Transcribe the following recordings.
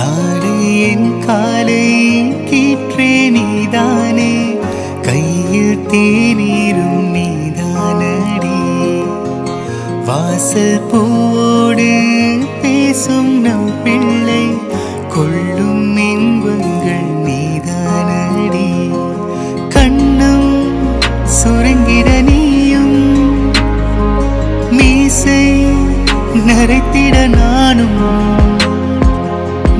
நாடு என் காலை கீற்றே நீதானே, கையில் தேநீரும் நீதானடி. வாசல் பூவோடு பேசும் நம் பிள்ளை, கொள்ளும் இன்பங்கள் நீதானடி. கண்ணும் சுருங்கிட நீயும், மீசை நரைத்திட நானும்,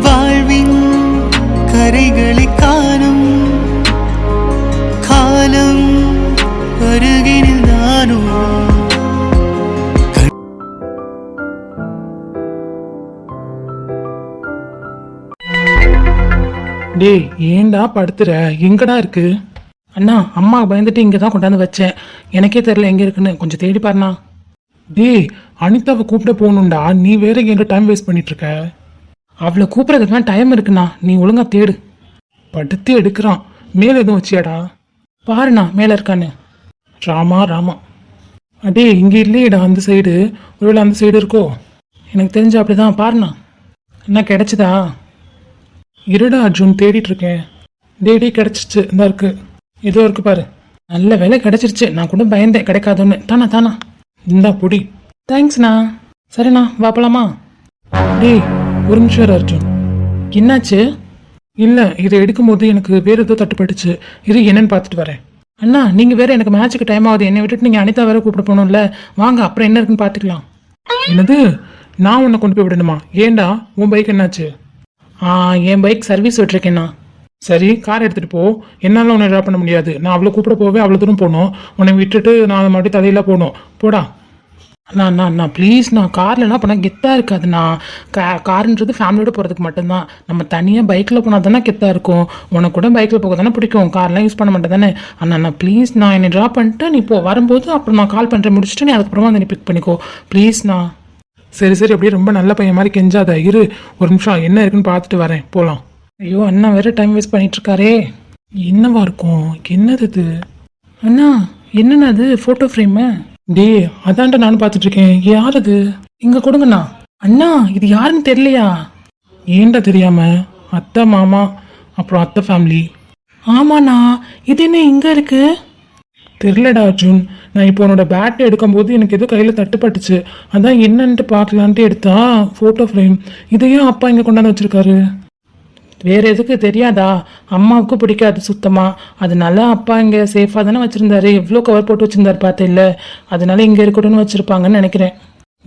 வாழ்வின் கரைகளை காணும் காலம் அருகினில் நானும். டேய் ஏண்டா படுத்துற? எங்கடா இருக்கு? அண்ணா அம்மா பயந்துட்டு இங்கே தான் கொண்டாந்து வச்சேன். எனக்கே தெரியல எங்கே இருக்குன்னு, கொஞ்சம் தேடி பாருண்ணா. டேய் அனிதாவை கூப்பிட போகணும்டா, நீ வேற எங்க டைம் வேஸ்ட் பண்ணிட்டு இருக்க. அவளை கூப்பிட்றதுக்குலாம் டைம் இருக்குண்ணா, நீ ஒழுங்கா தேடு. படுத்து எடுக்கிறான். மேலே எதுவும் வச்சியாடா? பாருண்ணா மேலே இருக்கான்னு. ராமா ராமா. அடே இங்கே இல்லையடா, அந்த சைடு. ஒருவேளை அந்த சைடு இருக்கோ? எனக்கு தெரிஞ்ச அப்படிதான். பாருண்ணா. என்ன கிடைச்சதா? இருடா அர்ஜுன், தேடிட்டு இருக்கேன். டேடி கிடைச்சிச்சு, இந்த இருக்கு. ஏதோ இருக்கு பாரு. நல்ல வேலை கிடைச்சிருச்சு. நான் கூட பயந்தேன் கிடைக்காதுன்னு. தானா தானா, இந்தா பொடி. தேங்க்ஸ்ண்ணா. சரிண்ணா வா போலாமா? டேய் ஒரு நிமிஷம் அர்ஜுன். என்னாச்சு? இல்லை இதை எடுக்கும்போது எனக்கு வேற ஏதோ தட்டுப்பட்டுச்சு. இது என்னன்னு பார்த்துட்டு வரேன். அண்ணா நீங்கள் வேற, எனக்கு மேட்சுக்கு டைம் ஆகுது. என்னை விட்டுட்டு நீங்கள் அனிதா வேற கூப்பிட போகணும்ல. வாங்க அப்புறம் என்ன இருக்குன்னு பார்த்துக்கலாம். என்னது? நான் உன்னை கொண்டு போய் விடணுமா? ஏண்டா உன் பைக் என்னாச்சு? என் பைக் சர்வீஸ் விட்டுருக்கேண்ணா. சரி கார் எடுத்துகிட்டு போ. என்னால் உன்னை ட்ராப் பண்ண முடியாது. நான் அவ்வளோ கூப்பிட போவே அவ்வளோ தூரம் போகணும். உன்னை விட்டுட்டு நான் அதை மறுபடியும் தலையில் போகணும். போடா. அண்ணா ப்ளீஸ்ண்ணா, கார்லனா போனால் கெத்தாக இருக்காதுண்ணா. காருன்றது ஃபேமிலியோட போகிறதுக்கு மட்டும்தான். நம்ம தனியாக பைக்கில் போனால் தானே கெத்தாக இருக்கும். உனக்கு கூட பைக்கில் போக தானே பிடிக்கும், கார்லாம் யூஸ் பண்ண மாட்டேன் தானே. அண்ணா ப்ளீஸ்ண்ணா, என்னை ட்ராப் பண்ணிட்டு நீ போ. வரும்போது அப்புறம் நான் கால் பண்ணுறேன், முடிச்சுட்டு நீ அதுக்கப்புறமா வந்து நீ பிக் பண்ணிக்கோ ப்ளீஸ்ண்ணா. சரி சரி, அப்படியே ரொம்ப நல்ல பையன் மாதிரி கெஞ்சாத. இரு ஒரு நிமிஷம், என்ன இருக்குன்னு பார்த்துட்டு வரேன், போகலாம். ஐயோ அண்ணா வேற டைம் வேஸ்ட் பண்ணிட்டுருக்காரே. என்னவா இருக்கும்? என்னது இது? அண்ணா என்னண்ணா அது? Photo frame? டே அதான்டா நானும் பார்த்துட்டு இருக்கேன். யார் அது? இங்கே கொடுங்கண்ணா. அண்ணா இது யாருன்னு தெரியலையா? ஏன்டா தெரியாம? அத்தை மாமா அப்புறம் அத்தை ஃபேமிலி. ஆமாண்ணா, இது என்ன இங்கே இருக்கு? தெரிலடா அர்ஜுன். நான் இப்போ உன்னோட பேட்டை எடுக்கும்போது எனக்கு ஏதோ கையில் தட்டுப்பட்டுச்சு. அதான் என்னன்ட்டு பார்க்கலான்ட்டு எடுத்தா ஃபோட்டோ ஃப்ரேம். இதையும் அப்பா இங்கே கொண்டாந்து வச்சுருக்காரு. வேறு எதுக்கு தெரியாதா? அம்மாவுக்கு பிடிக்காது சுத்தமாக. அதனால அப்பா இங்கே சேஃபாக தானே வச்சுருந்தாரு. எவ்வளோ கவர் போட்டு வச்சுருந்தாரு பார்த்தே இல்லை? அதனால இங்கே இருக்கட்டும்னு வச்சுருப்பாங்கன்னு நினைக்கிறேன்.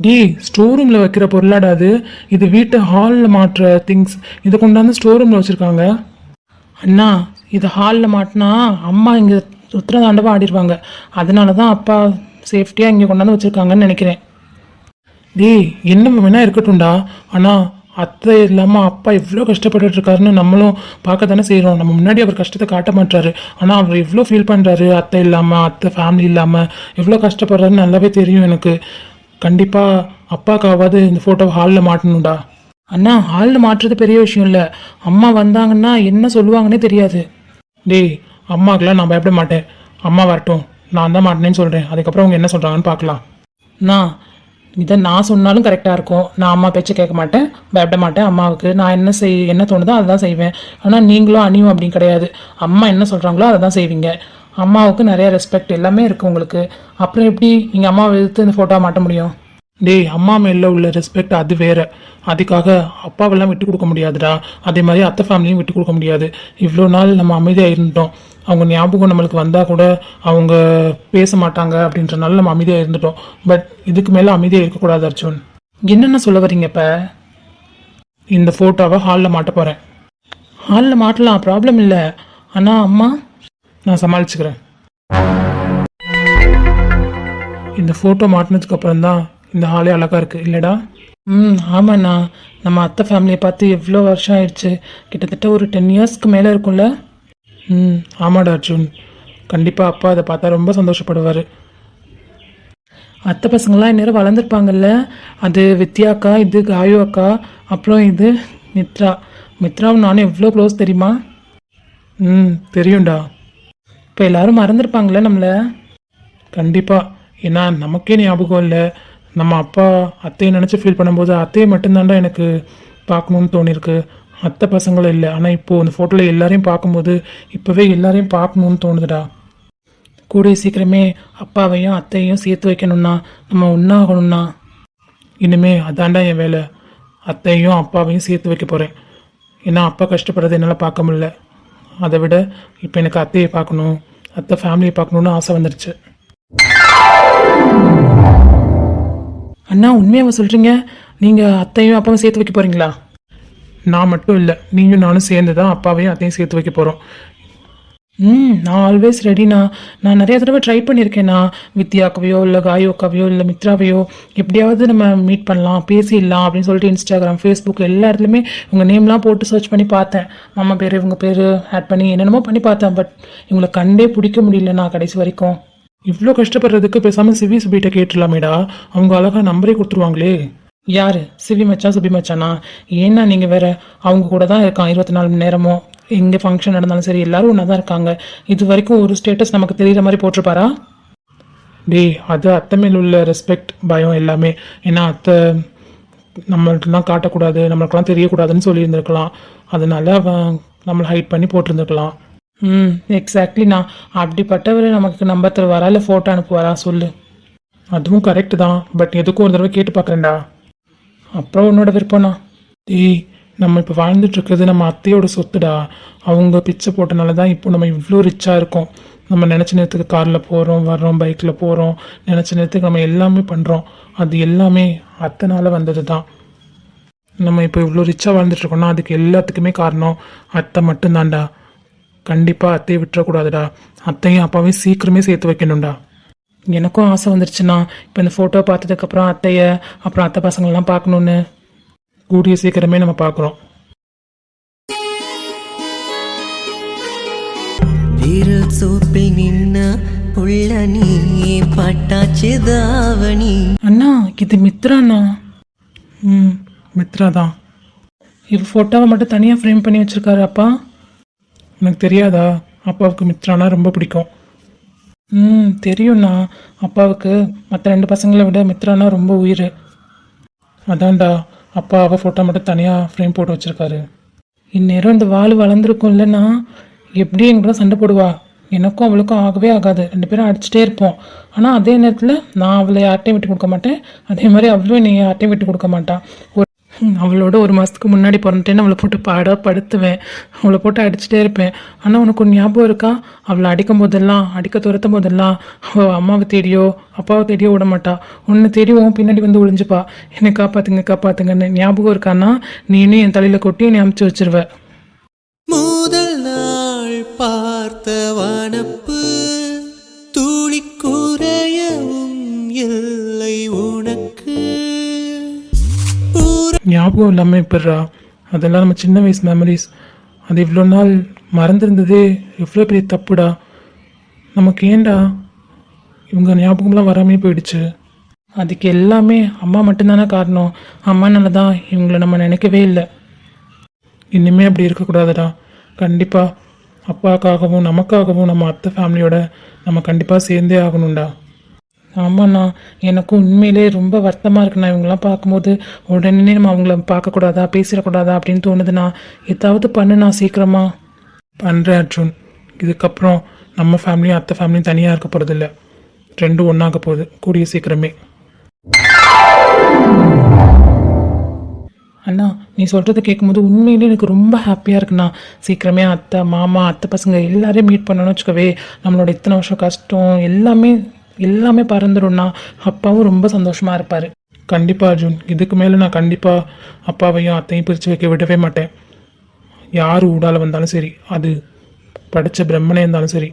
டி ஸ்டோர் ரூமில் வைக்கிற பொருளாடாது. இது வீட்டு ஹாலில் மாட்டுற திங்ஸ். இதை கொண்டாந்து ஸ்டோர் ரூமில் வச்சுருக்காங்க. அண்ணா இது ஹாலில் மாட்டினா அம்மா இங்கே உத்திரதாண்டவா ஆடிடுவாங்க. அதனால தான் அப்பா சேஃப்டியாக இங்கே கொண்டாந்து வச்சுருக்காங்கன்னு நினைக்கிறேன். டேய் என்ன வேணா இருக்கட்டும்டா, ஆனால் அத்தை இல்லாமல் அப்பா எவ்வளோ கஷ்டப்பட்டுட்டு இருக்காருன்னு நம்மளும் பார்க்க தானே செய்கிறோம். நம்ம முன்னாடி அவர் கஷ்டத்தை காட்ட மாட்டாரு, ஆனால் அவர் எவ்வளோ ஃபீல் பண்ணுறாரு. அத்தை இல்லாமல், அத்தை ஃபேமிலி இல்லாமல் எவ்வளோ கஷ்டப்படுறாருன்னு நல்லாவே தெரியும் எனக்கு. கண்டிப்பாக அப்பாவுக்காவது இந்த ஃபோட்டோ ஹாலில் மாட்டணும்டா. அண்ணா ஹாலில் மாட்டுறது பெரிய விஷயம் இல்லை. அம்மா வந்தாங்கன்னா என்ன சொல்லுவாங்கன்னே தெரியாது. டேய் அம்மாக்கெல்லாம் நான் பயப்பட மாட்டேன். அம்மா வரட்டும், நான் தான் மாட்டினேன்னு சொல்கிறேன். அதுக்கப்புறம் அவங்க என்ன சொல்கிறாங்கன்னு பார்க்கலாம். நான் இதை நான் சொன்னாலும் கரெக்டாக இருக்கும். நான் அம்மா பேச்சை கேட்க மாட்டேன், பயப்பட மாட்டேன். அம்மாவுக்கு நான் என்ன தோணுதோ அதை தான் செய்வேன். ஆனால் நீங்களும் அணியும் அப்படின்னு கிடையாது. அம்மா என்ன சொல்கிறாங்களோ அதை தான் செய்வீங்க. அம்மாவுக்கு நிறைய ரெஸ்பெக்ட் எல்லாமே இருக்குது உங்களுக்கு. அப்புறம் எப்படி நீங்கள் அம்மாவை எதிர்த்து இந்த ஃபோட்டோ மாட்ட முடியும்? டேய் அம்மா மேல உள்ள ரெஸ்பெக்ட் அது வேற. அதுக்காக அப்பாவெல்லாம் விட்டு கொடுக்க முடியாதுடா. அதே மாதிரி அத்தை ஃபேமிலியும் விட்டு கொடுக்க முடியாது. இவ்வளோ நாள் நம்ம அமைதியாக இருந்துட்டோம். அவங்க ஞாபகம் நம்மளுக்கு வந்தால் கூட அவங்க பேச மாட்டாங்க அப்படின்றனால நம்ம அமைதியாக இருந்துட்டோம். பட் இதுக்கு மேலே அமைதியாக இருக்கக்கூடாது அர்ஜுன். என்னென்ன சொல்ல வரீங்க? இப்போ இந்த ஃபோட்டோவை ஹாலில் மாட்ட போகிறேன். ஹாலில் மாட்டலாம், ப்ராப்ளம் இல்லை. ஆனால் அம்மா நான் சமாளிச்சுக்கிறேன். இந்த ஃபோட்டோ மாட்டினதுக்கு அப்புறம் தான் இந்த ஹாலே அழகாக இருக்குது இல்லைடா? ஆமாண்ணா. நம்ம அத்தை ஃபேமிலியை பார்த்து எவ்வளோ வருஷம் ஆயிடுச்சு. கிட்டத்தட்ட ஒரு 10 இயர்ஸ்க்கு மேலே இருக்கும்ல? ஆமாடா அர்ஜுன். கண்டிப்பாக அப்பா அதை பார்த்தா ரொம்ப சந்தோஷப்படுவார். அத்தை பசங்களாம் இந்நேரம் வளர்ந்துருப்பாங்கல்ல. அது வித்யா அக்கா, இது காயு அக்கா, அப்புறம் இது மித்ராவும் நானும் எவ்வளோ க்ளோஸ் தெரியுமா? தெரியும்டா. இப்போ எல்லாரும் மறந்துருப்பாங்களே நம்மளை? கண்டிப்பாக. ஏன்னா நமக்கே ஞாபகம் இல்லை. நம்ம அப்பா அத்தையை நினச்சி ஃபீல் பண்ணும்போது அத்தையை மட்டும்தான்டா எனக்கு பார்க்கணுன்னு தோணியிருக்கு. அத்தை பசங்களும் இல்லை, ஆனால் இப்போது இந்த ஃபோட்டோவில் எல்லாரையும் பார்க்கும்போது இப்போவே எல்லாரையும் பார்க்கணுன்னு தோணுதுடா. கூடிய சீக்கிரமே அப்பாவையும் அத்தையும் சேர்த்து வைக்கணும்னா நம்ம ஒன்றாகணும்னா இனிமே அதாண்டா என் வேலை. அத்தையும் அப்பாவையும் சேர்த்து வைக்க போகிறேன். ஏன்னா அப்பா கஷ்டப்படுறது என்னால் பார்க்க முடியல. அதை விட இப்போ எனக்கு அத்தையை பார்க்கணும், அத்தை ஃபேமிலியை பார்க்கணுன்னு ஆசை வந்துடுச்சு. அண்ணா உண்மையாக சொல்கிறீங்க? நீங்கள் அத்தையும் அப்பாவும் சேர்த்து வைக்க போகிறீங்களா? நான் மட்டும் இல்லை, நீயும் நானும் சேர்ந்து தான் அப்பாவையும் அத்தையும் சேர்த்து வைக்க போகிறோம். நான் ஆல்வேஸ் ரெடிண்ணா. நான் நிறைய தடவை ட்ரை பண்ணியிருக்கேண்ணா. வித்யாக்கவையோ இல்லை காயோக்காவையோ இல்லை மித்ராவையோ எப்படியாவது நம்ம மீட் பண்ணலாம், பேசிடலாம் அப்படின்னு சொல்லிட்டு இன்ஸ்டாகிராம், ஃபேஸ்புக் எல்லா இடத்துலையுமே உங்கள் நேம்லாம் போட்டு சர்ச் பண்ணி பார்த்தேன். மாமா பேர் இவங்க பேர் ஆட் பண்ணி என்னென்னமோ பண்ணி பார்த்தேன். பட் இவங்களை கண்டே பிடிக்க முடியலண்ணா கடைசி வரைக்கும். இவ்வளோ கஷ்டப்படுறதுக்கு பேசாமல் சிவி சுபிகிட்ட கேட்டுடலாமேடா, அவங்க அழகாக நம்பரே கொடுத்துருவாங்களே. யார்? சிவி மச்சான் சுபி மச்சானா? ஏன்னா நீங்கள் வேற, அவங்க கூட தான் இருக்கான் 24 மணி நேரமும். எங்கே ஃபங்க்ஷன் நடந்தாலும் சரி எல்லாரும் ஒன்றா தான் இருக்காங்க. இது வரைக்கும் ஒரு ஸ்டேட்டஸ் நமக்கு தெரிகிற மாதிரி போட்டிருப்பாரா? டே, அது அத்தை மேல் உள்ள ரெஸ்பெக்ட், பயம் எல்லாமே. ஏன்னா அத்தை நம்மள்ட்டலாம் காட்டக்கூடாது, நம்மளுக்கெல்லாம் தெரியக்கூடாதுன்னு சொல்லியிருந்துருக்கலாம். அதனால அவன் நம்மளை ஹைட் பண்ணி போட்டிருந்துருக்கலாம். எக்ஸாக்ட்லிண்ணா. அப்படிப்பட்டவர் நமக்கு நம்பர் தருவாரா இல்லை ஃபோட்டோ அனுப்புவாரா சொல்லு? அதுவும் கரெக்டு தான். பட் எதுக்கும் ஒரு தடவை கேட்டு பார்க்குறேன்டா. அப்புறம் உன்னோட விருப்பம்ண்ணா. டேய், நம்ம இப்போ வாழ்ந்துட்டுருக்கிறது நம்ம அத்தையோட சொத்துடா. அவங்க பிச்சை போட்டனால தான் இப்போ நம்ம இவ்வளோ ரிச்சாக இருக்கோம். நம்ம நினச்ச நேரத்துக்கு காரில் போகிறோம், வர்றோம், பைக்கில் போகிறோம், நினச்ச நேரத்துக்கு நம்ம எல்லாமே பண்ணுறோம். அது எல்லாமே அத்தைனால வந்தது தான். நம்ம இப்போ இவ்வளோ ரிச்சாக வாழ்ந்துட்டுருக்கோம்னா அதுக்கு எல்லாத்துக்குமே காரணம் அத்தை மட்டும்தான்டா. கண்டிப்பாக அத்தையை விட்டுறக்கூடாதுடா. அத்தையும் அப்பாவையும் சீக்கிரமே சேர்த்து வைக்கணும்டா. எனக்கும் ஆசை வந்துருச்சுண்ணா. இப்போ இந்த ஃபோட்டோ பார்த்ததுக்கப்புறம் அத்தையை அப்புறம் அத்தை பசங்களெலாம் பார்க்கணுன்னு. கூடிய சீக்கிரமே நம்ம பார்க்குறோம். அண்ணா இது மித்ராண்ணா. மித்ரா தான். இது ஃபோட்டோவை மட்டும் தனியாக ஃப்ரேம் பண்ணி வச்சுருக்காரு அப்பா. எனக்கு தெரியாதா? அப்பாவுக்கு மித்ரானா ரொம்ப பிடிக்கும். தெரியும்ண்ணா. அப்பாவுக்கு மற்ற 2 பசங்களை விட மித்ரானா ரொம்ப உயிர். அதான்டா அப்பா அவள் ஃபோட்டோ மட்டும் தனியாக ஃப்ரேம் போட்டு வச்சுருக்காரு. இந்நேரம் இந்த வாள் வளர்ந்துருக்கும் இல்லைன்னா எப்படி எங்கூட சண்டை போடுவா. எனக்கும் அவளுக்கும் ஆகவே ஆகாது. 2 பேரும் அடிச்சுட்டே இருப்போம். ஆனால் அதே நேரத்தில் நான் அவளை யார்ட்டையும் விட்டு கொடுக்க மாட்டேன், அதே மாதிரி அவளும் என்னை யார்ட்டையும் விட்டு கொடுக்க மாட்டான். அவளோட 1 மாதத்துக்கு முன்னாடி பிறந்துட்டேன்னு அவளை போட்டு படுத்துவேன், அவளை போட்டு அடிச்சுட்டே இருப்பேன். ஆனால் உனக்கு ஒரு ஞாபகம் இருக்கா? அவளை அடிக்கும் போதெல்லாம், அடிக்க துரத்தும் போதெல்லாம் அவள் அம்மாவை தேடியோ அப்பாவை தேடியோ விட மாட்டா. ஒன்று தேடிவும் பின்னாடி வந்து ஒளிஞ்சுப்பா, என்னை காப்பாற்றுங்க காப்பாற்றுங்கன்னு. ஞாபகம் இருக்கான்னா நீனே என் தலையில் கொட்டி என்னை அமுச்சு வச்சிருவ. முதல் நாள் பார்த்த வனப்பு துளி குறையவும் இல்லை உனக்கு. ஞாபகம் இல்லாமல் இப்பட்றா. அதெல்லாம் நம்ம சின்ன வயசு மெமரிஸ். அது இவ்வளோ நாள் மறந்துருந்ததே எவ்வளோ பெரிய தப்புடா. நமக்கு ஏண்டா இவங்க ஞாபகம்லாம் வராமே போயிடுச்சு. அதுக்கு எல்லாமே அம்மா மட்டும்தானே காரணம். அம்மானால தான் இவங்கள நம்ம நினைக்கவே இல்லை. இனிமே அப்படி இருக்கக்கூடாதுடா. கண்டிப்பாக அப்பாவுக்காகவும் நமக்காகவும் நம்ம அத்தை ஃபேமிலியோட நம்ம கண்டிப்பாக சேர்ந்தே ஆகணும்டா. ஆமாண்ணா, எனக்கும் உண்மையிலே ரொம்ப வருத்தமாக இருக்குண்ணா. இவங்களாம் பார்க்கும்போது உடனே நம்ம அவங்கள பார்க்கக்கூடாதா, பேசிடக்கூடாதா அப்படின்னு தோணுதுண்ணா. ஏதாவது பண்ணுண்ணா சீக்கிரமா. பண்ணுறேன் அர்ஜுன். இதுக்கப்புறம் நம்ம ஃபேமிலியும் அத்தை ஃபேமிலியும் தனியாக இருக்க போகிறதில்ல, 2 ஒன்றாக போகுது கூடிய சீக்கிரமே. அண்ணா நீ சொல்கிறத கேட்கும்போது உண்மையிலே எனக்கு ரொம்ப ஹாப்பியாக இருக்குண்ணா. சீக்கிரமே அத்தை மாமா அத்தை பசங்க எல்லாரையும் மீட் பண்ணணும்னு வச்சுக்கவே. நம்மளோட இத்தனை வருஷம் கஷ்டம் எல்லாமே பறந்துடும்னா அப்பாவும் ரொம்ப சந்தோஷமாக இருப்பார். கண்டிப்பாக அர்ஜுன். இதுக்கு மேலே நான் கண்டிப்பாக அப்பாவையும் அத்தையும் பிரித்து வைக்க விடவே மாட்டேன். யார் ஊடால வந்தாலும் சரி, அது படித்த பிரம்மனே இருந்தாலும் சரி,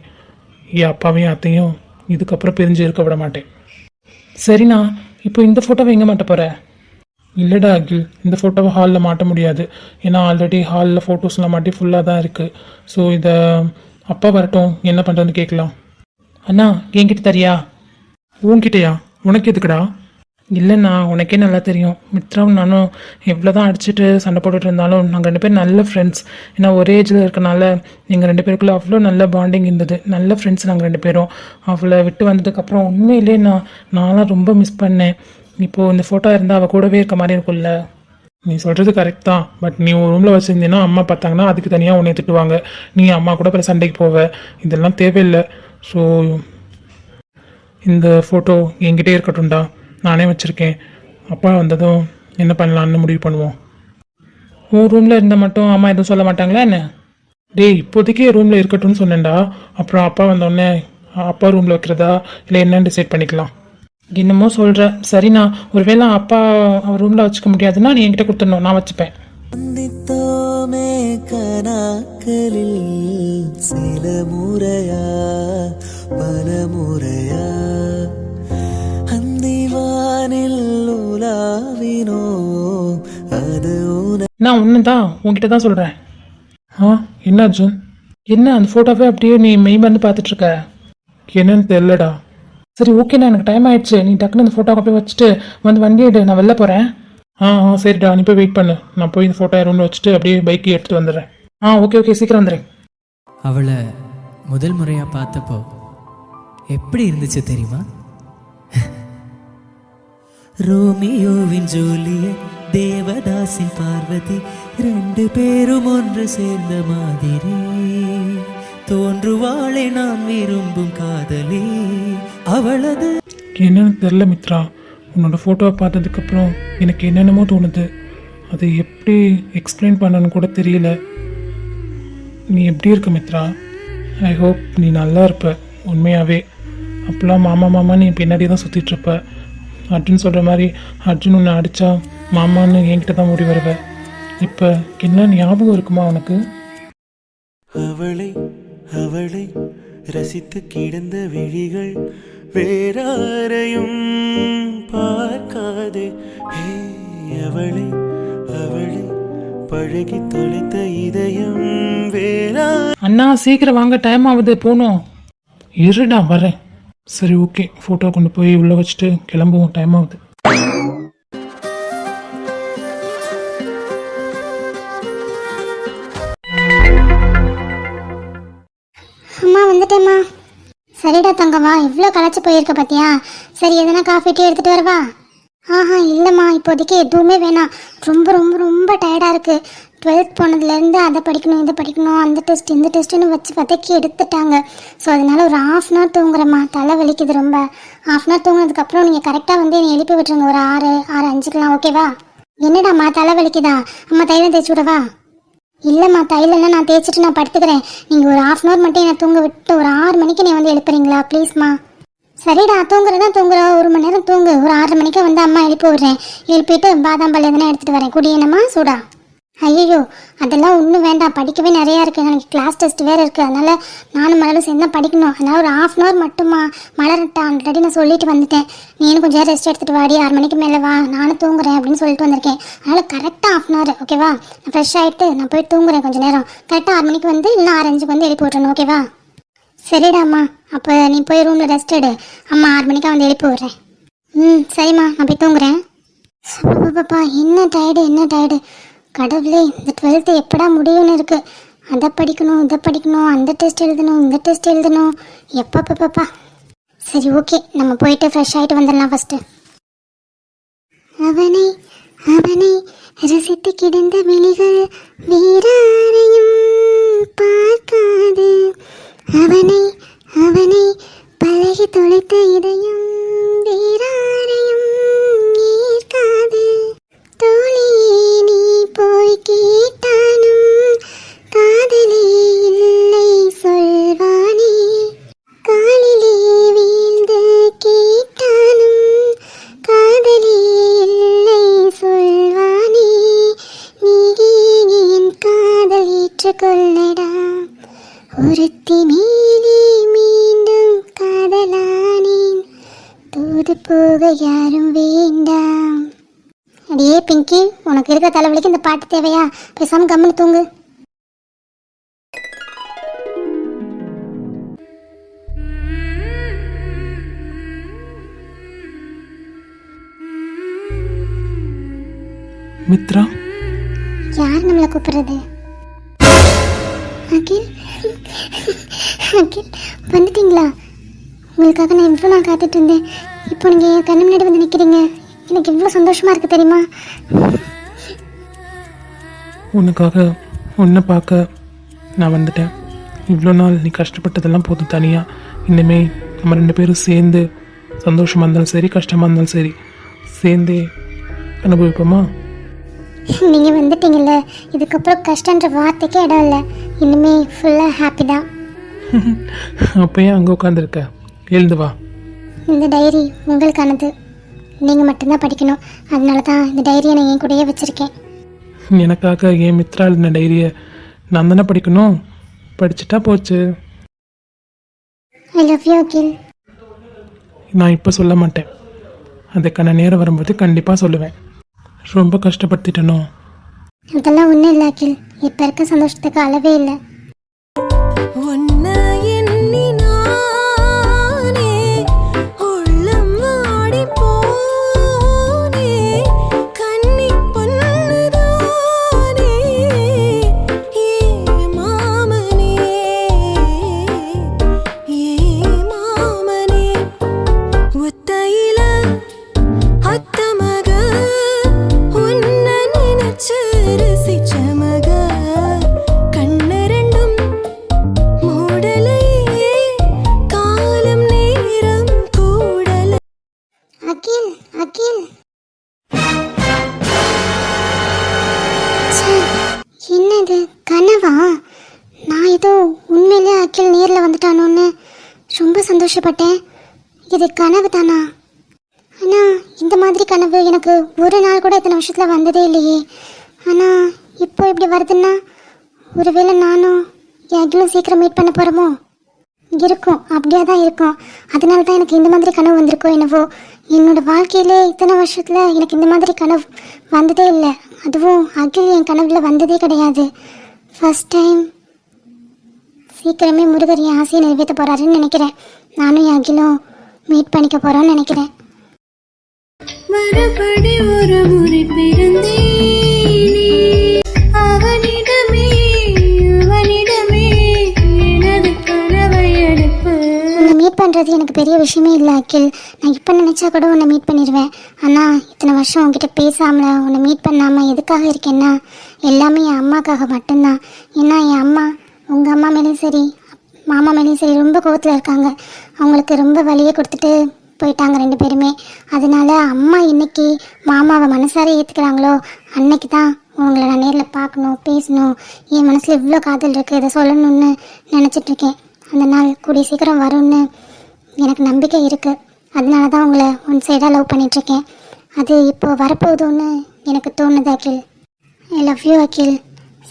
என் அப்பாவையும் அத்தையும் இதுக்கப்புறம் பிரிஞ்சு இருக்க விட மாட்டேன். சரிண்ணா, இப்போ இந்த ஃபோட்டோவை எங்கே மாட்ட போகிற? இல்லைடா அகில், இந்த ஃபோட்டோவை ஹாலில் மாட்ட முடியாது. ஏன்னா ஆல்ரெடி ஹாலில் ஃபோட்டோஸ்லாம் மாட்டி ஃபுல்லாக தான் இருக்குது. ஸோ இதை அப்பா வரட்டும் என்ன பண்ணுறதுன்னு கேட்கலாம். அண்ணா என்கிட்ட தரியா? உன்கிட்டயா? உனக்கு எதுக்குடா? இல்லைண்ணா, உனக்கே நல்லா தெரியும். மித்ராவும் நானும் எவ்வளோ தான் அடிச்சுட்டு சண்டை போட்டுட்டு இருந்தாலும் நாங்கள் 2 பேரும் நல்ல ஃப்ரெண்ட்ஸ். ஏன்னா ஒரே ஏஜில் இருக்கனால எங்கள் 2 பேருக்குள்ளே அவ்வளோ நல்ல பாண்டிங் இருந்தது. நல்ல ஃப்ரெண்ட்ஸ் நாங்கள் 2 பேரும். அவளை விட்டு வந்ததுக்கப்புறம் உண்மையிலே நான்லாம் ரொம்ப மிஸ் பண்ணேன். இப்போது இந்த ஃபோட்டோ இருந்தால் அவள் கூடவே இருக்க மாதிரி இருக்கும்ல. நீ சொல்கிறது கரெக்ட் தான். பட் நீ ஒரு ரூமில் வச்சுருந்தீங்கன்னா அம்மா பார்த்தாங்கன்னா அதுக்கு தனியாக உன்னை திட்டுவாங்க. நீ அம்மா கூட அப்புறம் சண்டைக்கு போவ. இதெல்லாம் தேவையில்லை. ஸோ இந்த ஃபோட்டோ என்கிட்டே இருக்கட்டும்டா, நானே வச்சுருக்கேன். அப்பா வந்ததும் என்ன பண்ணலான்னு முடிவு பண்ணுவோம். உன் ரூமில் இருந்தால் மட்டும் அம்மா எதுவும் சொல்ல மாட்டாங்களா என்ன? டேய், இப்போதைக்கு ரூமில் இருக்கட்டும்னு சொன்னேன்டா. அப்புறம் அப்பா வந்தோடனே அப்பா ரூமில் வைக்கிறதா இல்லை என்னன்னு டிசைட் பண்ணிக்கலாம். என்னமோ சொல்கிற. சரிண்ணா, ஒருவேளை அப்பா அவர் ரூமில் வச்சுக்க முடியாதுன்னா நீ என்கிட்ட கொடுத்துடணும், நான் வச்சுப்பேன். சந்தித்தோமே கனாக்களில் சில முறையா பல முறையா அந்திவானில் உலாவினோ அது நான் ஒன்று தான் உங்ககிட்ட தான் சொல்கிறேன். என்ன அர்ஜுன்? என்ன அந்த ஃபோட்டோவே அப்படியே நீ மெய் வந்து பார்த்துட்ருக்க? என்னன்னு தெரிலடா. சரி ஓகேண்ணா, எனக்கு டைம் ஆயிடுச்சு. நீ டக்குன்னு இந்த ஃபோட்டோ அப்படியே வச்சுட்டு வந்து வண்டி எடு, நான் வெளில போகிறேன். சரிடா, நீ போய் வெயிட் பண்ணு. நான் போய் இந்த ஃபோட்டோ ரூமில் வச்சுட்டு அப்படியே பைக்கு எடுத்துகிட்டு வந்துடுறேன். ஓகே சீக்கிரம் வந்துடுறேன். அவளை முதல் முறையாக பார்த்தப்போ எப்படி இருந்துச்சு தெரியுமா? ரோமியோவின் ஜூலியட், தேவதாசின் பார்வதி, 2 பேரும் ஒன்று சேர்ந்த மாதிரி தோன்றுவாளே நான் விரும்பும் காதலி அவளது. என்னன்னு தெரில மித்ரா, உன்னோட ஃபோட்டோவை பார்த்ததுக்கப்புறம் எனக்கு என்னென்னமோ தோணுது. அதை எப்படி எக்ஸ்பிளைன் பண்ணணும்னு கூட தெரியல. நீ எப்படி இருக்க மித்ரா? ஐ ஹோப் நீ நல்லா இருப்ப உண்மையாகவே. அப்போல்லாம் மாமா நீ பின்னாடி தான் சுற்றிட்டுருப்ப. அர்ஜுன் சொல்கிற மாதிரி அர்ஜுன் உன்னை அடித்தா மாமான்னு என்கிட்ட தான் ஓடி வருவ. இப்போ என்ன ஞாபகம் இருக்குமா உனக்கு? அவளை அவளை ரசித்து கிடந்த விழிகள் வேறாரையும் பார்க்காது. அவளை அவளை பழகி தொலைத்த இதயம் வேறா. அண்ணா சீக்கிரம் வாங்க, டைம் ஆகுது, போகணும். இருடா வரேன். சரி ஓகே, ஃபோட்டோ கொண்டு போய் உள்ளே வச்சுட்டு கிளம்புவோம், டைம் ஆகுது. அம்மா வந்துட்டேம்மா. சரிடா தங்கம்மா, இவ்வளோ களைச்சி போயிருக்க பார்த்தியா? சரி எதனா காஃபி டீ எடுத்துகிட்டு வரவா? இல்லைம்மா, இப்போதைக்கு எதுவுமே வேணாம். ரொம்ப ரொம்ப ரொம்ப டயர்டாக இருக்குது. 12th போனதுலேருந்து அதை படிக்கணும் இதை படிக்கணும், அந்த டெஸ்ட் இந்த டெஸ்ட்டுன்னு வச்சு வதக்கி எடுத்துட்டாங்க. ஸோ அதனால் ஒரு 1/2 அன் ஹவர் தூங்குறேம்மா. தலை வலிக்குது ரொம்ப. 1/2 அன் ஹவர் தூங்கினதுக்கப்புறம் நீங்கள் கரெக்டாக வந்து என்னை எழுப்பி விட்டுருங்க ஒரு 6:05க்குலாம், ஓகேவா? என்னடாம்மா தலை வலிக்குதா? அம்மா தைலம் தேய்ச்சி விடவா? இல்லைம்மா, தைலம்லாம் நான் தேய்ச்சிட்டு நான் படுத்துக்கிறேன். நீங்கள் ஒரு 1/2 அன் ஹவர் மட்டும் என்னை தூங்க விட்டு ஒரு 6 மணிக்கு நீ வந்து எழுப்புறீங்களா ப்ளீஸ்மா? சரிடா, தூங்குறதா தூங்குற, 1 மணி நேரம் தூங்கு. ஒரு 6:30 மணிக்கு வந்து அம்மா எழுப்பி விட்றேன். எழுப்பிட்டு பாதாம் பால் எதனா எடுத்துகிட்டு வரேன். குடியேனம்மா சூடா? ஐயோ அதெல்லாம் ஒன்றும் வேண்டாம், படிக்கவே நிறையா இருக்குது. எனக்கு கிளாஸ் டெஸ்ட் வேறு இருக்குது. அதனால் நானும் மலரும் சேர்ந்து தான் படிக்கணும். அதனால் ஒரு 1/2 அன் ஹவர் மட்டும்மா. மலர்கிட்ட ஆல்ரெடி நான் சொல்லிட்டு வந்துட்டேன். நீனும் கொஞ்சம் ரெஸ்ட் எடுத்துகிட்டு வாடி, 6 மணிக்கு மேலே வா, நானும் தூங்குறேன் அப்படின்னு சொல்லிட்டு வந்திருக்கேன். அதனால் கரெக்டாக 1/2 அன் ஹவர், ஓகேவா? நான் ஃப்ரெஷ் ஆகிட்டு நான் போய் தூங்குறேன் கொஞ்சம் நேரம். கரெக்டாக 6 மணிக்கு வந்து இன்னும் 6:05க்கு வந்து எழுப்பி விட்றேன், ஓகேவா? சரிடாம்மா, அப்போ நீ போய் ரூமில் ரெஸ்ட் எடு. அம்மா 6 மணிக்காக வந்து எழுப்பி விட்றேன். சரிம்மா, நான் போய் தூங்குறேன். பாப்பா என்ன டயர்டு. கடவுளே, இந்த 12th எப்படா முடியும்னு இருக்குது. அதை படிக்கணும் இதை படிக்கணும், அந்த டெஸ்ட் எழுதணும் இந்த டெஸ்ட் எழுதணும். எப்பப்பா. சரி ஓகே, நம்ம போயிட்டு ஃப்ரெஷ் ஆகிட்டு வந்துடலாம் ஃபஸ்ட்டு. அவனை அவனை ரசித்து கிடந்த விழிகள் வேறாரையும் பார்க்காது. அவனை அவனை பழகி தொலைத்த இதயம் வேறாரையும் ஈர்க்காது. தோழியே நீ போய் கேட்டானும் காதலே இல்லை சொல்வானே. காலிலே வீழ்ந்து கேட்டானும் காதலே இல்லை சொல்வானே. நீ என் காதல் ஏற்றுக்கொள்ளடா. ஒருத்தி மேலே மீண்டும் காதலானேன். தூது போக யாரும் வேண்டாம். அடியே பிங்கி, உனக்கு இருக்க தலைவலிக்கு இந்த பாட்டு தேவையா? பேசாம கம்முன்னு தூங்கு. மித்ரா, யார் நம்மளை கூப்பிடுறது? அகில் வந்துட்டீங்களா? உங்களுக்காக நான் இவ்வளோ நாள் காத்துட்டு இருந்தேன். இப்போ நீங்கள் என் கண்ணு முன்னாடி வந்து நிற்கிறீங்க. எனக்கு இவ்வளோ சந்தோஷமாக இருக்குது தெரியுமா? உனக்காக உன்னை பார்க்க நான் வந்துட்டேன். இவ்வளோ நாள் நீ கஷ்டப்பட்டதெல்லாம் போதும். தனியாக இனிமே நம்ம 2 பேரும் சேர்ந்து சந்தோஷமாக இருந்தாலும் சரி, கஷ்டமாக இருந்தாலும் சரி, சேர்ந்தே அனுபவிப்போமா? நீங்கள் வந்துட்டீங்கல்ல, இதுக்கப்புறம் கஷ்டன்ற வார்த்தைக்கே இடம் இல்லை. இனிமே ஃபுல்லாக ஹாப்பி தான். அப்போ ஏன் அங்கே உட்காந்துருக்க? எழுந்து வா. இந்த டைரி உங்களுக்கானது. நீங்கள் மட்டும்தான் படிக்கணும். அதனால தான் இந்த டைரியை நான் என் கூடயே வச்சுருக்கேன். எனக்காக என் மித்ரா எழுதின டைரியை நான் தானே படிக்கணும். படிச்சுட்டா போச்சு. ஐ லவ் யூ அகில். நான் இப்போ சொல்ல மாட்டேன். அதுக்கான நேரம் வரும்போது கண்டிப்பாக சொல்லுவேன். ரொம்ப கஷ்டப்படுத்திட்டனோ? அதெல்லாம் ஒன்றும் இல்லை அகில். இப்போ இருக்க சந்தோஷத்துக்கு அளவே இல்லை. உன்னை எண்ணி நானே உள்ளம் ஆடிப் போனேன். கன்னிப் பொன்னுதானே ஏ மாமனே, ஏ மாமனே. ஒத்தையில அத்தமக உன்னை நினைச்சு ரசிச்ச மக. கண்ணு ரெண்டும் மூடலையே காலம் நேரம் கூடல. அகில் அகில், ச்சே, என்னது கனவா? நான் ஏதோ உண்மையிலே அகில் நேரில் வந்துட்டானோன்னு ரொம்ப சந்தோஷப்பட்டேன். இது கனவு தானா? ஆனால் இந்த மாதிரி கனவு எனக்கு ஒரு நாள் கூட இத்தனை வருஷத்தில் வந்ததே இல்லையே. ஆனால் இப்போ இப்படி வருதுன்னா ஒருவேளை நானும் என் அகிலும் சீக்கிரம் மீட் பண்ண போகிறோமோ? இருக்கும், அப்படியே தான் இருக்கும். அதனால தான் எனக்கு இந்த மாதிரி கனவு வந்திருக்கோ என்னவோ. என்னோடய வாழ்க்கையிலே இத்தனை வருஷத்தில் எனக்கு இந்த மாதிரி கனவு வந்ததே இல்லை. அதுவும் அகில் என் கனவில் வந்ததே கிடையாது. First time. சீக்கிரமே முருகர் என் ஆசையை நிறைவேற்ற போகிறாருன்னு நினைக்கிறேன். நானும் என் அகிலும் மீட் பண்ணிக்க போகிறோன்னு நினைக்கிறேன். மறுபடி ஒரு முறை பிறந்தேனே அவனிடமே, அவனிடமே எனது கனவை எடுப்பு. உன்னை மீட் பண்ணுறது எனக்கு பெரிய விஷயமே இல்லை அகில். நான் இப்போ நினச்சா கூட உன்னை மீட் பண்ணிடுவேன். ஆனால் இத்தனை வருஷம் உன்கிட்ட பேசாமல் உன்னை மீட் பண்ணாமல் எதுக்காக இருக்கேன்னா எல்லாமே என் அம்மாக்காக மட்டும்தான். ஏன்னா என் அம்மா உங்கள் அம்மா மேலேயும் சரி மாமா மேலேயும் சரி ரொம்ப கோவத்தில் இருக்காங்க. அவங்களுக்கு ரொம்ப வலியை கொடுத்துட்டு போயிட்டாங்க 2 பேருமே. அதனால அம்மா இன்னைக்கு மாமாவை மனசார ஏற்றுக்கிறாங்களோ அன்னைக்கு தான் உங்களை நான் நேரில் பார்க்கணும், பேசணும். என் மனசில் இவ்வளோ காதல் இருக்குது, இதை சொல்லணும்னு நினச்சிட்ருக்கேன். அந்த நாள் கூடிய சீக்கிரம் வரும்னு எனக்கு நம்பிக்கை இருக்குது. அதனால தான் உங்களை ஒன் சைடாக லவ் பண்ணிகிட்ருக்கேன். அது இப்போது வரப்போகுதுன்னு எனக்கு தோணுது அகில். ஐ லவ் யூ அகில்.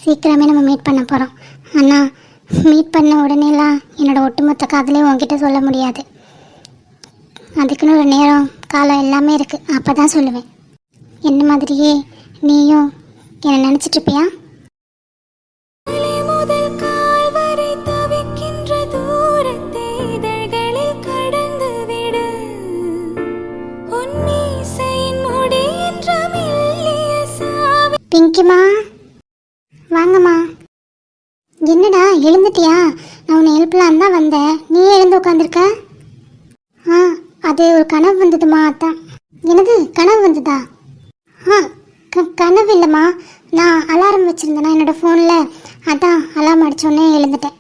சீக்கிரமே நம்ம மீட் பண்ண போகிறோம். ஆனால் மீட் பண்ண உடனேலாம் என்னோடய ஒட்டுமொத்த காதலையும் உங்ககிட்ட சொல்ல முடியாது. அதுக்குன்னு ஒரு நேரம் காலம் எல்லாமே இருக்குது. அப்போ தான் சொல்லுவேன். என்ன மாதிரியே நீயும் என்னை நினச்சிட்ருப்பியா? முதல் கால் வரை தவிக்கின்ற தூரத்தை இதழ்களில் கடந்து விடு. உன்னீசையின் முடி என்ற மெல்லிய சாவி. பிங்கிமா, வாங்கம்மா. என்னடா எழுந்துட்டியா? நான் உன்னை எழுப்பலாம் தான் வந்தேன். நீ எழுந்து உட்காந்துருக்க? அது ஒரு கனவு வந்ததுமா, அதான். எனது கனவு வந்ததா? கனவு இல்லைம்மா. நான் அலாரம் வச்சுருந்தேனா என்னோடய ஃபோனில், அதான் அலாரம் அடித்தோடனே எழுந்துட்டேன்.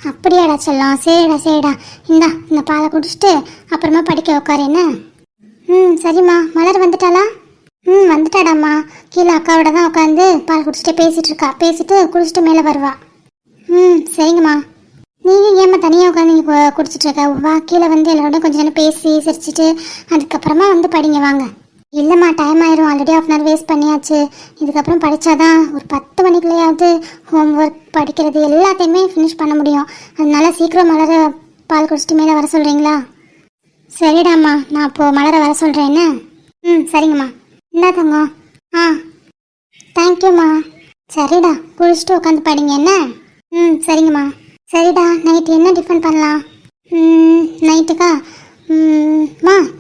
அப்படியாடா சொல்லலாம். சரிடா சரிடா, இந்த பாலை குடிச்சிட்டு அப்புறமா படிக்க உட்காரு என்ன? சரிம்மா. மலர் வந்துட்டாளா? வந்துட்டாடாம்மா. கீழே அக்காவோட தான் உட்காந்து பால் குடிச்சிட்டு பேசிகிட்டு இருக்கா. பேசிட்டு குடிச்சிட்டு மேலே வருவா. சரிங்கம்மா. நீங்கள் ஏம்மா தனியாக உட்காந்து இங்கே குடிச்சிட்ருக்க? வா, கீழே வந்து எல்லாரோட கொஞ்சம் நேரம் பேசி சிரிச்சிட்டு அதுக்கப்புறமா வந்து படிங்க வாங்க. இல்லைம்மா, டைம் ஆயிரும். ஆல்ரெடி 1/2 hour வேஸ்ட் பண்ணியாச்சு. இதுக்கப்புறம் படித்தாதான் ஒரு 10 மணிக்குள்ளேயாவது ஹோம் ஒர்க் படிக்கிறது எல்லாத்தையுமே ஃபினிஷ் பண்ண முடியும். அதனால சீக்கிரம் மலரை பால் குடிச்சிட்டு மேலே வர சொல்கிறீங்களா? சரிடாம்மா, நான் அப்போது மலரை வர சொல்கிறேன் என்ன? சரிங்கம்மா. என்ன தங்கம்? தேங்க்யூம்மா. சரிடா, குடிச்சிட்டு உட்காந்து படிங்க என்ன? சரிங்கம்மா. சரிடா, நைட்டு என்ன டிஃபன் பண்ணலாம்? நைட்டுக்கா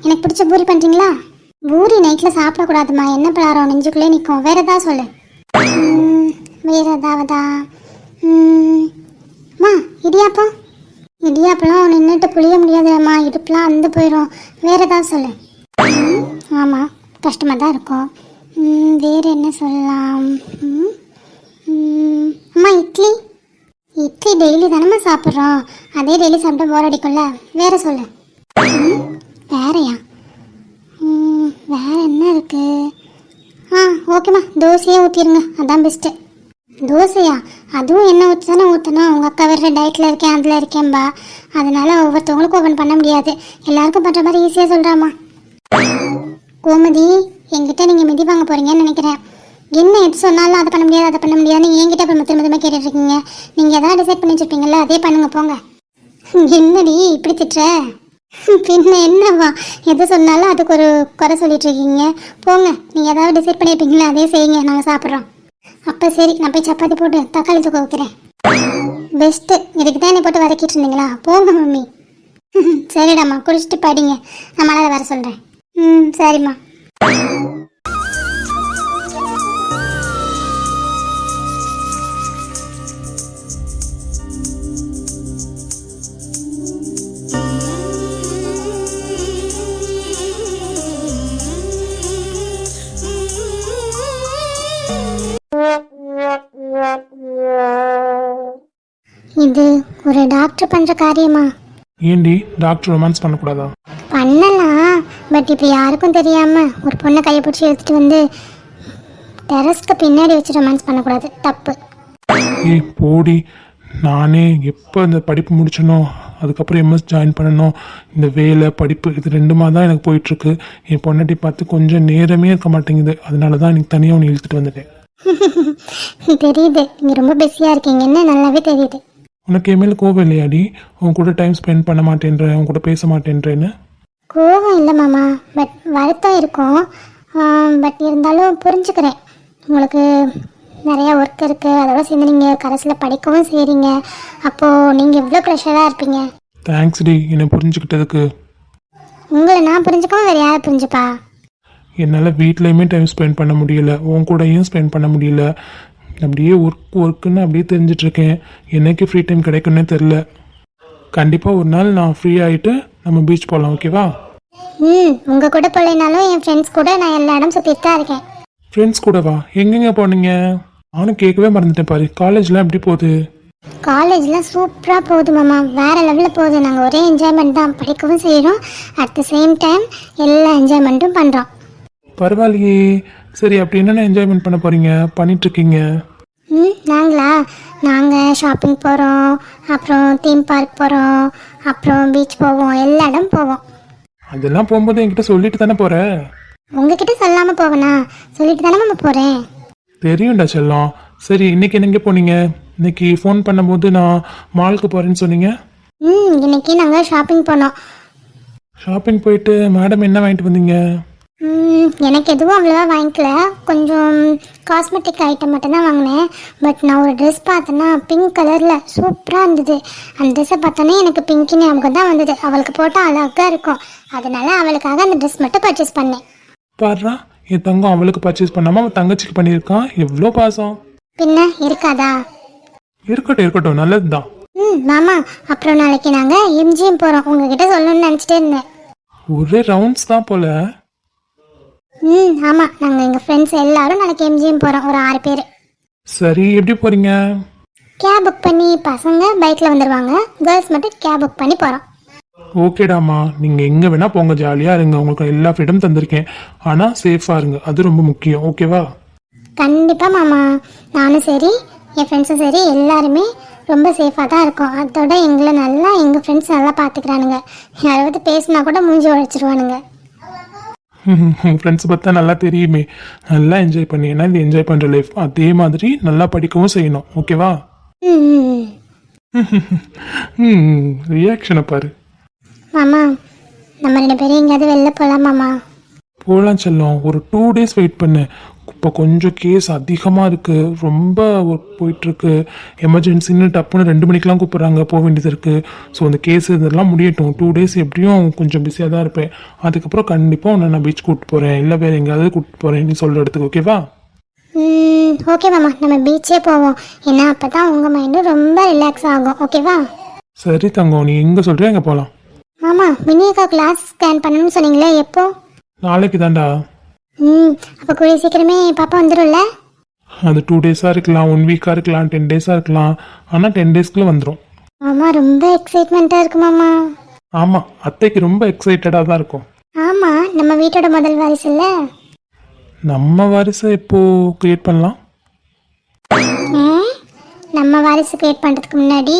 எனக்கு பிடிச்ச பூரி பண்ணுறீங்களா? பூரி நைட்டில் சாப்பிடக்கூடாதுமா. என்ன பலாரம் நெஞ்சுக்குள்ளே நிற்கும். வேறு எதாவது சொல்லு. வேறு எதாவதா? இடியாப்பம். இடியாப்பெல்லாம் நின்றுட்டு புளிய முடியாதுல்லம்மா. இடுப்புலாம் அந்து போயிடும். வேறு எதாவது சொல்லு. ஆமாம், கஷ்டமாக தான் இருக்கும். வேறு என்ன சொல்லலாம்? டெய்லி தானம்மா சாப்பிட்றோம், அதே டெய்லி சாப்பிட்டா போர் அடிக்கும்ல. வேற சொல்லு. வேறையா? வேற என்ன இருக்கு? ஓகேம்மா, தோசையே ஊற்றிடுங்க, அதான் பெஸ்ட்டு. தோசையா? அதுவும் என்ன ஊற்றி தானே ஊற்றணும். உங்கள் அக்கா வேறு டயட்டில் இருக்கேன் அதில் இருக்கேன்பா, அதனால ஒவ்வொருத்தவங்களுக்கும் ஓப்பன் பண்ண முடியாது. எல்லாருக்கும் பண்ணுற மாதிரி ஈஸியாக சொல்கிறாம்மா. கோமதி, என்கிட்ட நீங்கள் மிதி வாங்க போகிறீங்கன்னு நினைக்கிறேன். என்ன எது சொன்னாலும் அதை பண்ண முடியாது அதை பண்ண முடியாதுன்னு என்கிட்ட அப்புறம் திரும்ப கேட்டுட்ருக்கீங்க. நீங்கள் எதாவது டிசைட் பண்ணி வச்சுருப்பீங்கல்ல, அதே பண்ணுங்க போங்க. என்னடி இப்படி திட்டுற? பின்ன என்னவா, எது சொன்னாலும் அதுக்கு ஒரு குறை சொல்லிட்டு இருக்கீங்க. போங்க, நீங்கள் ஏதாவது டிசைட் பண்ணியிருப்பீங்களா, அதே செய்யுங்க, நாங்கள் சாப்பிட்றோம். அப்போ சரி, நான் போய் சப்பாத்தி போட்டு தக்காளி தூக்க வைக்கிறேன். பெஸ்ட்டு, இதுக்கு தான் என்னை போட்டு வதக்கிட்டு இருந்தீங்களா? போங்க மம்மி. சரிடாம்மா, குடிச்சிட்டு படிங்க, நான் மழை வர சொல்கிறேன். சரிம்மா. இது ஒரு டாக்டர் பண்ற காரியமா? ஏண்டி டாக்டர் ரொமான்ஸ் பண்ணக்கூடாதா? பண்ணலாம், பட் இப்படி யாருக்கும் தெரியாம ஒரு பொண்ணை கையை பிடிச்சி எடுத்துட்டு வந்து டெரஸ்க்கு பின்னாடி வச்சு ரொமான்ஸ் பண்ணக்கூடாது, தப்பு. ஏய் போடி, நானே எப்போ இந்த படிப்பு முடிச்சனோ அதுக்கப்புறம் எம்எஸ் ஜாயின் பண்ணணும், இந்த வேலை படிப்பு இது ரெண்டுமா தான் எனக்கு போயிட்டுருக்கு. என் பொண்ணாட்டி பார்த்து கொஞ்சம் நேரமே இருக்க மாட்டேங்குது, அதனால தான் எனக்கு தனியாக ஒன்று இழுத்துட்டு வந்துட்டேன். தெரியுது, நீங்கள் ரொம்ப பிஸியாக இருக்கீங்கன்னு நல்லாவே தெரியுது. உனக்கு என் மேலே கோபம் இல்லையாடி? உன் கூட டைம் ஸ்பெண்ட் பண்ண மாட்டேன்ற, உன் கூட பேச மாட்டேன்றேன்னு? கோபம் இல்லை மாமா, பட் வருத்தம் இருக்கும். பட் இருந்தாலும் புரிஞ்சுக்கிறேன், உங்களுக்கு நிறையா ஒர்க் இருக்குது, அதோட சேர்ந்து நீங்கள் கடைசியில் படிக்கவும் செய்கிறீங்க. அப்போது நீங்கள் எவ்வளோ ப்ரெஷராக இருப்பீங்க. தேங்க்ஸ் டி, என்னை புரிஞ்சுக்கிட்டதுக்கு. உங்களை நான் புரிஞ்சுக்கவும் வேறு யாரை புரிஞ்சுப்பா? என்னால் வீட்லேயுமே டைம் ஸ்பெண்ட் பண்ண முடியல, உன் கூடயும் ஸ்பெண்ட் பண்ண முடியல. அப்படியே ஒர்க்குன்னு அப்படியே தெரிஞ்சிட்ருக்கேன். என்னைக்கு ஃப்ரீ டைம் கிடைக்குன்னே தெரில. கண்டிப்பாக ஒரு நாள் நான் ஃப்ரீ ஆகிட்டு நம்ம பீச் போகலாம், ஓகேவா? உங்கள் கூட போகலைனாலும் என் ஃப்ரெண்ட்ஸ் கூட நான் எல்லா இடம் சுற்றிட்டு தான் இருக்கேன். ஃப்ரெண்ட்ஸ் கூடவா? எங்கெங்கே போனீங்க? நானும் கேட்கவே மறந்துட்டேன் பாரு. காலேஜ்லாம் எப்படி போகுது? காலேஜ்லாம் சூப்பராக போகுது மாமா, வேறு லெவலில் போகுது. நாங்கள் ஒரே என்ஜாய்மெண்ட் தான், படிக்கவும் செய்கிறோம், அட் த சேம் டைம் எல்லா என்ஜாய்மெண்ட்டும் பண்ணுறோம். பரவாயில்லையே. சரி, அப்படி என்னென்ன என்ஜாய்மெண்ட் பண்ண போகிறீங்க, பண்ணிகிட்ருக்கீங்க? நாங்கள் ஷாப்பிங் போகிறோம், அப்புறம் தீம் பார்க் போகிறோம், அப்புறம் பீச் போவோம், எல்லா இடம் போவோம். அதெல்லாம் போகும்போது என்கிட்ட சொல்லிட்டு தானே போகிற? உங்ககிட்ட சொல்லாமல் போவேனா? சொல்லிட்டு தானே நம்ம போகிறேன். தெரியும்டா செல்லம். சரி, இன்னைக்கு எங்கே போனீங்க? இன்னைக்கு ஃபோன் பண்ணும்போது நான் மாலுக்கு போகிறேன்னு சொன்னீங்க. இன்னைக்கு நாங்கள் ஷாப்பிங் போனோம். ஷாப்பிங் போயிட்டு மேடம் என்ன வாங்கிட்டு வந்தீங்க? எனக்கு எதுவும் அவ்வளோவா வாங்கிக்கல, கொஞ்சம் காஸ்மெட்டிக் ஐட்டம் மட்டும்தான் வாங்கினேன். பட் நான் ஒரு ட்ரெஸ் பார்த்தேன்னா பிங்க் கலரில் சூப்பராக இருந்தது. அந்த ட்ரெஸ்ஸை பார்த்தோன்னே எனக்கு பிங்க் ஞாபகம் தான் வந்தது. அவளுக்கு போட்டால் அழகாக இருக்கும், அதனால அவளுக்காக அந்த ட்ரெஸ் மட்டும் பர்ச்சேஸ் பண்ணேன். பாடுறா, என் தங்கம் அவளுக்கு பர்ச்சேஸ் பண்ணாமல் அவன் தங்கச்சிக்கு பண்ணியிருக்கான். எவ்வளோ பாசம்! பின்ன இருக்காதா? இருக்கட்டும், நல்லது தான். மாமா, அப்புறம் நாளைக்கு நாங்கள் எம்ஜிஎம் போகிறோம், உங்ககிட்ட சொல்லணும்னு நினச்சிட்டே இருந்தேன். ஒரே ரவுண்ட்ஸ் தான் போல. ஆமாம், நாங்கள் எங்கள் ஃப்ரெண்ட்ஸ் எல்லாரும் நாளைக்கு எம்ஜிஎம் போகிறோம், ஒரு 6 பேர். சரி, எப்படி போகிறீங்க? கேப் புக் பண்ணி, பசங்க பைக்கில் வந்துடுவாங்க, கேர்ள்ஸ் மட்டும் கேப் புக் பண்ணி போகிறோம். ஓகேடாமா, நீங்கள் எங்கே வேணால் போங்க, ஜாலியாக இருங்க, உங்களுக்கு எல்லா ஃப்ரீடம் தந்திருக்கேன். ஆனால் சேஃபாக இருங்க, அது ரொம்ப முக்கியம், ஓகேவா? கண்டிப்பாக மாமா, நானும் சரி என் ஃப்ரெண்ட்ஸும் சரி எல்லாருமே ரொம்ப சேஃபாக தான் இருக்கோம். அதோட எங்களை நல்லா எங்கள் ஃப்ரெண்ட்ஸ் நல்லா பார்த்துக்கிறானுங்க. யாராவது பேசினா கூட மூஞ்சி உழைச்சிருவானுங்க. உங்கள் ஃப்ரெண்ட்ஸ் பார்த்தா நல்லா தெரியுமே. நல்லா என்ஜாய் பண்ணி, ஏன்னா இது என்ஜாய் பண்ணுற லைஃப். அதே மாதிரி நல்லா படிக்கவும் செய்யணும், ஓகேவா? ரியாக்ஷனை பாரு. மாமா, நம்ம 2 பேரும் எங்கேயாவது வெளில போகலாம் மாமா? போகலாம் செல்லம், ஒரு 2 days வெயிட் பண்ணு. இப்போ கொஞ்சம் கேஸ் அதிகமாக இருக்குது, ரொம்ப ஒர்க் போயிட்டுருக்கு. எமர்ஜென்சின்னு டப்புன்னு 2 மணிக்கெலாம் கூப்பிட்றாங்க, போக வேண்டியது இருக்குது. ஸோ அந்த கேஸ் இதெல்லாம் முடியட்டும். 2 days எப்படியும் கொஞ்சம் பிஸியாக தான் இருப்பேன். அதுக்கப்புறம் கண்டிப்பாக உன்னை நான் பீச் கூப்பிட்டு போகிறேன், இல்லை வேறு எங்கேயாவது கூப்பிட்டு போகிறேன் நீ சொல்கிற இடத்துக்கு, ஓகேவா? ஓகே மாமா, நம்ம பீச்சே போவோம், ஏன்னா அப்போ தான் உங்கள் மைண்டும் ரொம்ப ரிலாக்ஸ் ஆகும், ஓகேவா? சரி தங்கம், நீ எங்கே சொல்கிறியோ எங்கே போகலாம். மாமா, மினிக்கா கிளாஸ் ஸ்கேன் பண்ணணும்னு சொன்னீங்களே, எப்போ? நாளைக்கு தான்டா. அப்போ கூடிய சீக்கிரமே பாப்பா வந்துடும்ல? அது 2 டேஸாக இருக்கலாம், 1 வீக்காக இருக்கலாம், 10 டேஸாக இருக்கலாம். ஆனால் 10 டேஸ்க்குள்ளே வந்துடும். மாமா ரொம்ப எக்ஸைட்மெண்ட்டாக இருக்கு மாமா. ஆமாம், அத்தைக்கு ரொம்ப எக்ஸைட்டடாக தான் இருக்கும். ஆமாம், நம்ம வீட்டோட முதல் வாரிசு இல்லை? நம்ம வாரிசை எப்போ கிரியேட் பண்ணலாம்? நம்ம வாரிசு கிரியேட் பண்ணுறதுக்கு முன்னாடி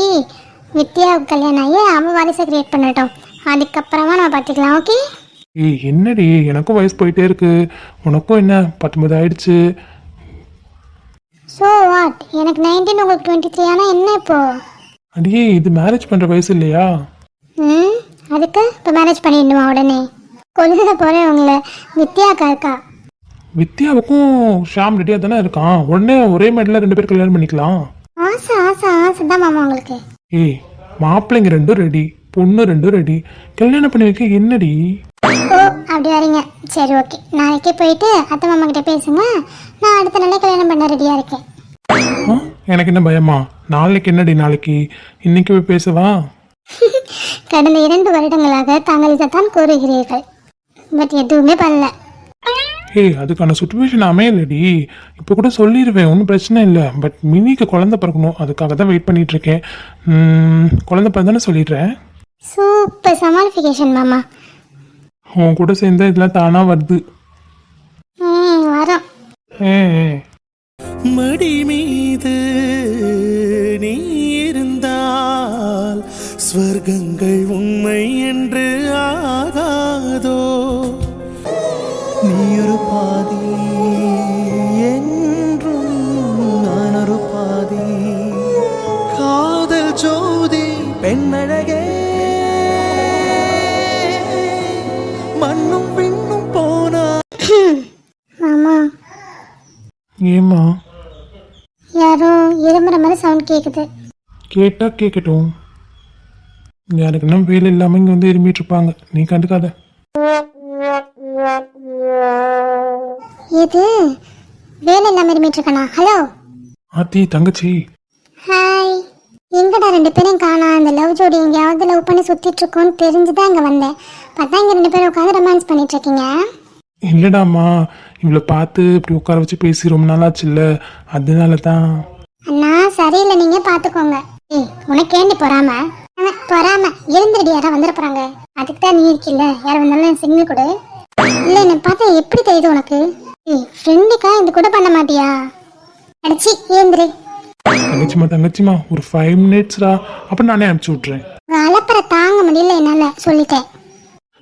வித்யாவுக்கு கல்யாணம் ஆகி அவன் வாரிசை கிரியேட் பண்ணட்டும். அதுக்கப்புறமா நம்ம பார்த்துக்கலாம். ஓகே? ஏய் என்னடி, எனக்கும் வயசு போயிட்டே இருக்கு, உனக்கும் என்ன 19 ஆயிடுச்சு. ஸோ வாட், எனக்கு 19 உங்களுக்கு 23 ஆனால் என்ன இப்போ? அடியே, இது மேரேஜ் பண்ணுற வயசு இல்லையா? அதுக்கு இப்போ மேரேஜ் பண்ணிடணுமா உடனே? கொல்ல போகிறேன் உங்களை. வித்யாக்கா இருக்கா? வித்யாவுக்கும் ஷாம் ரெடியாக தானே இருக்கான். உடனே ஒரே மேட்டில் 2 பேர் கல்யாணம் பண்ணிக்கலாம். ஆசை ஆசை ஆசை தான் மாமா உங்களுக்கு. ஏய், மாப்பிள்ளைங்க 2 ரெடி, பொண்ணு 2 ரெடி, கல்யாணம் பண்ணி வைக்க என்னடி? ஓ அப்படி வரீங்க, சரி ஓகே. நாளைக்கே போயிட்டு அத்தை மாமா கிட்ட பேசுங்க. நான் அடுத்த நாளே கல்யாணம் பண்ண ரெடியாக இருக்கேன். எனக்கு என்ன பயமா? நாளைக்கு என்னடி நாளைக்கு? இன்னைக்கு போய் பேசவா? கடந்த 2 வருடங்களாக தாங்கள் இதைத்தான் கூறுகிறீர்கள், பட் எதுவுமே பண்ணல. ஏய், அதுக்கான சுச்சுவேஷன் அமையலடி. இப்போ கூட சொல்லிடுவேன், ஒன்றும் பிரச்சனை இல்லை. பட் மினிக்கு குழந்தை பிறக்கணும், அதுக்காக தான் வெயிட் பண்ணிட்டு இருக்கேன். குழந்தை பிறந்தானே சொல்லிடுறேன். சூப்பர் சமாளிஃபிகேஷன் மாமா. உன் கூட சேர்ந்தா இதெல்லாம் தானா வருது. வரோம். மடி மீது நீ இருந்தால் ஸ்வர்க்கங்கள் உண்மை என்று ஆகாதோ? நீ ஒரு பாதி என்றும் நான் ஒரு பாதி. காதல் ஜோதி பெண்ணழகே, மண்ணும் பின்னும் போனா. மாமா, ஏமா? யாரோ இருமுறை மாதிரி சவுண்ட் கேட்குது. கேட்டா கேட்கட்டும், யாருக்குன்னா வேலை இல்லாமல் இங்கே வந்து இருமிட்டு இருப்பாங்க, நீ கண்டுக்காத. இது வேலை இல்லாமல் இருமிட்டு இருக்கனா? ஹலோ ஆத்தி, தங்கச்சி. ஹாய். எங்கடா 2 பேரும் காணா? இந்த லவ் ஜோடி எங்கேயாவது லவ் பண்ணி சுற்றிட்டு இருக்கோன்னு தெரிஞ்சுதான் இங்கே வந்தேன். பார்த்தா இங்கே 2 பேரும் உட்காந்து ரொமான்ஸ் பண்ணிட்டு இருக்கீங்க. இல்லடாம்மா, இவ்வளோ பார்த்து இப்படி உட்கார வச்சு பேசி ரொம்ப நாளாச்சு இல்லை, அதனால தான். அண்ணா சரியில்லை, நீங்கள் பார்த்துக்கோங்க. ஏய் உனக்கு ஏண்டி பொறாம? பொறாம எழுந்துடி, யாராவது வந்துட போகிறாங்க. அதுக்கு தான் நீ இருக்கில்ல, யார் வந்தாலும் சிக்னல் கொடு. இல்லை என்னை பார்த்தா எப்படி தெரியுது உனக்கு? ஏய் ஃப்ரெண்டுக்கா இது கூட பண்ண மாட்டியா? அடிச்சி ஏந்திரி. தங்கச்சிமா ஒரு 5 மினிட்ஸ்டா, அப்புறம் நானே அனுப்பிச்சி விட்றேன். அலப்பறை தாங்க முடியல என்னால், சொல்லிட்டேன்.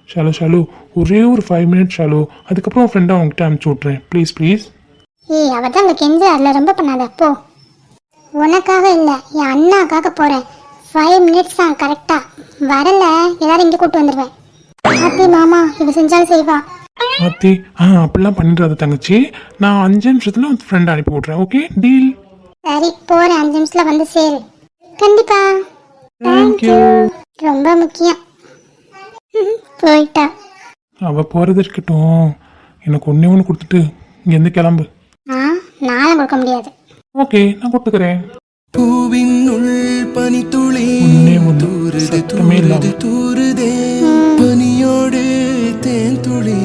ஷாலு ஒரே ஒரு 5 மினிட்ஸ் ஷாலு, அதுக்கப்புறம் ஃப்ரெண்டாக உங்ககிட்ட அனுப்பிச்சி விட்றேன். ப்ளீஸ். ஏய் அவர் தான் அங்கே கெஞ்சு, அதில் ரொம்ப பண்ணாத போ. உனக்காக இல்லை, என் அண்ணாக்காக போகிறேன். 5 மினிட்ஸ் தான் கரெக்டாக. வரல எல்லாரும் இங்கே கூப்பிட்டு வந்துடுவேன். அத்தி மாமா இவ செஞ்சாலும் செய்வா. ஆத்தி, அப்படிலாம் பண்ணிடுறாத தங்கச்சி. நான் 5 நிமிஷத்துல உன் ஃப்ரெண்ட் அனுப்பி விட்றேன். Okay deal? சரி போகிறேன், 5 நிமிஷத்தில் வந்து சேரு. கண்டிப்பா. தேங்க்யூ, ரொம்ப முக்கியம். போயிட்டா. அவள் போகிறது இருக்கட்டும், எனக்கு ஒன்று கொடுத்துட்டு இங்கேருந்து கிளம்பு. நானும் கொடுக்க முடியாது. ஓகே, நான் கொடுத்துக்கிறேன். பூவின் உள் பனித்துளி தூருது தூருது தூருதே, பனியோடு தேன் துளி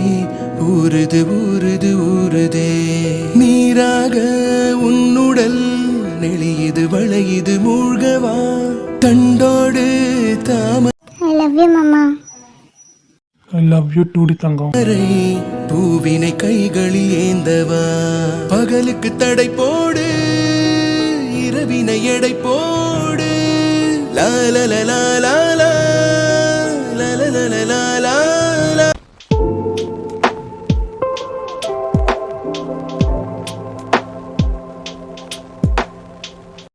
ஊறுது ஊறுது ஊறுதே. நீராக உன்னுடல் நெளியுது வளையுது மூழ்கவா, தண்டோடு தாமரை. ஐ லவ் யூ மாமா. ஐ லவ் யூ டூடி தங்கம். பூவினை கைகளில் ஏந்தவா, பகலுக்கு தடை போடு, இரவினை எடை போடு. லா லா லா லா